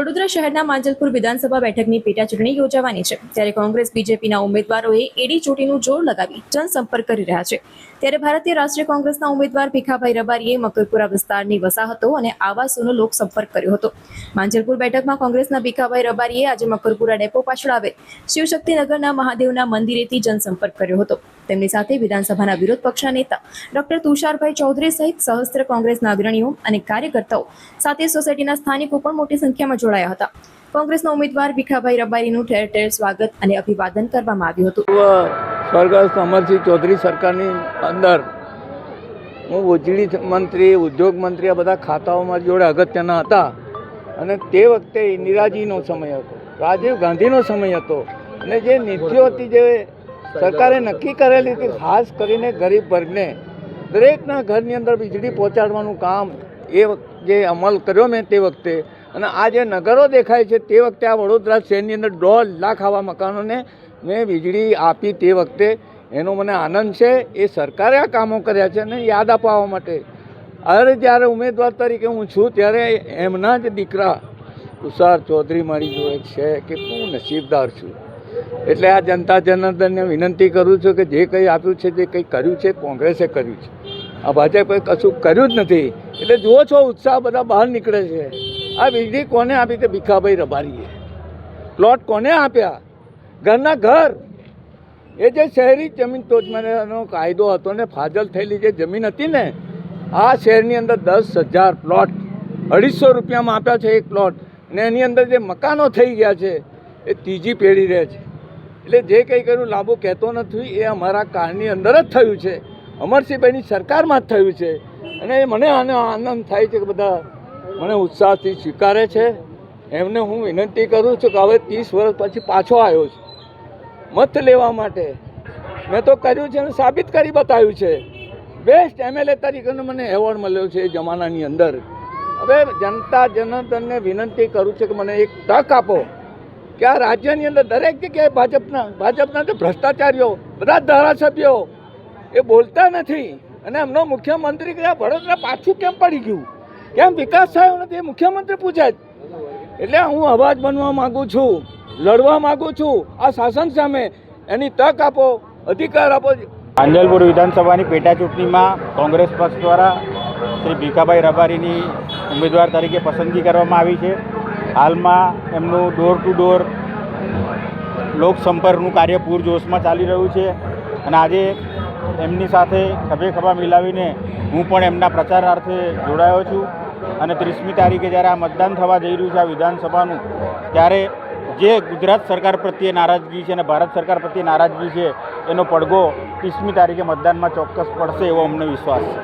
વડોદરા શહેરના માંજલપુર વિધાનસભા બેઠકની પેટા ચૂંટણી યોજાવાની છે, ત્યારે કોંગ્રેસ બીજેપીના ઉમેદવારોએ એડી ચોટીનું જોર લગાવી જનસંપર્ક કરી રહ્યા છે. ત્યારે ભારતીય રાષ્ટ્રીય કોંગ્રેસના ઉમેદવાર ભીખાભાઈ રબારીએ મકરપુરા વિસ્તારની વસાહતો અને આવાસોનો લોકસંપર્ક કર્યો હતો. માંજલપુર બેઠકમાં કોંગ્રેસના ભીખાભાઈ રબારીએ આજે મકરપુરા ડેપો પાછળ આવેલ શિવશક્તિનગરના મહાદેવના મંદિરેથી જનસંપર્ક કર્યો હતો. તેમની સાથે વિધાનસભાના વિરોધ પક્ષના નેતા ડોક્ટર તુષારભાઈ ચૌધરી સહિત સહસ્ત્ર કોંગ્રેસના અગ્રણીઓ અને કાર્યકર્તાઓ સાથે સોસાયટીના સ્થાનિકો પણ મોટી સંખ્યામાં જોડાયા હતા. કોંગ્રેસના ઉમેદવાર ભીખાભાઈ રબારીનું ઠેર ઠેર સ્વાગત અને અભિવાદન કરવામાં આવ્યું હતું. સ્વર્ગસ્થ અમરસિંહ ચૌધરી સરકારની અંદર હું વીજળી મંત્રી, ઉદ્યોગ મંત્રી, આ બધા ખાતાઓમાં જોડે અગત્યના હતા. અને તે વખતે ઇન્દિરાજીનો સમય હતો, રાજીવ ગાંધીનો સમય હતો, અને જે નીતિઓ હતી, જે સરકારે નક્કી કરેલી હતી, ખાસ કરીને ગરીબ વર્ગને દરેકના ઘરની અંદર વીજળી પહોંચાડવાનું કામ એ જે અમલ કર્યો મેં તે વખતે, અને આ જે નગરો દેખાય છે તે વખતે આ વડોદરા શહેરની અંદર 1.5 લાખ આવા મકાનોને મેં વીજળી આપી તે વખતે. એનો મને આનંદ છે. એ સરકારે આ કામો કર્યા છે અને યાદ અપાવવા માટે હવે જ્યારે ઉમેદવાર તરીકે હું છું ત્યારે એમના જ દીકરા તુષાર ચૌધરી મારી જોડે છે કે હું નસીબદાર છું. એટલે આ જનતા જનાર્દનને વિનંતી કરું છું કે જે કંઈ આપ્યું છે, જે કંઈ કર્યું છે, કોંગ્રેસે કર્યું છે. આ ભાજપે કશું કર્યું જ નથી. એટલે જુઓ છો ઉત્સાહ બધા બહાર નીકળે છે. આ વીજળી કોને આપી? તે ભીખાભાઈ રબારીએ. પ્લોટ કોને આપ્યા? ઘરના ઘર. એ જે શહેરી જમીન તોજમાનો કાયદો હતો ને, ફાજલ થયેલી જે જમીન હતી ને, આ શહેરની અંદર 10,000 પ્લોટ 250 રૂપિયામાં આપ્યા છે એક પ્લોટ. ને એની અંદર જે મકાનો થઈ ગયા છે એ ત્રીજી પેઢી રહે છે. એટલે જે કંઈ કર્યું લાંબુ કહેતો નથી, એ અમારા કાળની અંદર જ થયું છે, અમરસિંહભાઈની સરકારમાં જ થયું છે. અને મને આનો આનંદ થાય છે કે બધા મને ઉત્સાહથી સ્વીકારે છે. એમને હું વિનંતી કરું છું કે હવે 30 વર્ષ પછી પાછો આવ્યો છું મત લેવા માટે. મેં તો કર્યું છે અને સાબિત કરી બતાવ્યું છે. બેસ્ટ MLA તરીકેનો મને એવોર્ડ મળ્યો છે એ જમાનાની અંદર. હવે જનતા જનાર્દનને વિનંતી કરું છું કે મને એક તક આપો કે આ રાજ્યની અંદર દરેક જગ્યાએ ભાજપના જે ભ્રષ્ટાચારીઓ, બધા ધારાસભ્યો એ બોલતા નથી. અને એમનો મુખ્યમંત્રી કે વડોદરા પાછું કેમ પડી ગયું, કેમ વિકાસ થયો નથી, એ મુખ્યમંત્રી પૂછે જ. એટલે હું અવાજ બનવા માગું છું, લડવા માગું છું આ શાસન સામે. એની તક આપો, અધિકાર આપો. માંજલપુર વિધાનસભાની પેટા ચૂંટણીમાં કોંગ્રેસ પક્ષ દ્વારા શ્રી ભીખાભાઈ રબારીની ઉમેદવાર તરીકે પસંદગી કરવામાં આવી છે. હાલમાં એમનું ડોર ટુ ડોર લોકસંપર્કનું કાર્ય પૂરજોશમાં ચાલી રહ્યું છે. અને આજે એમની સાથે ખભે ખભા મિલાવીને હું પણ એમના પ્રચારાર્થે જોડાયો છું. અને 30મી તારીખે જ્યારે આ મતદાન થવા જઈ રહ્યું છે આ વિધાનસભાનું, ત્યારે જે ગુજરાત સરકાર પ્રત્યે નારાજગી છે અને ભારત સરકાર પ્રત્યે નારાજગી છે એનો પડઘો 30મી તારીખે મતદાનમાં ચોક્કસ પડશે એવો અમને વિશ્વાસ છે.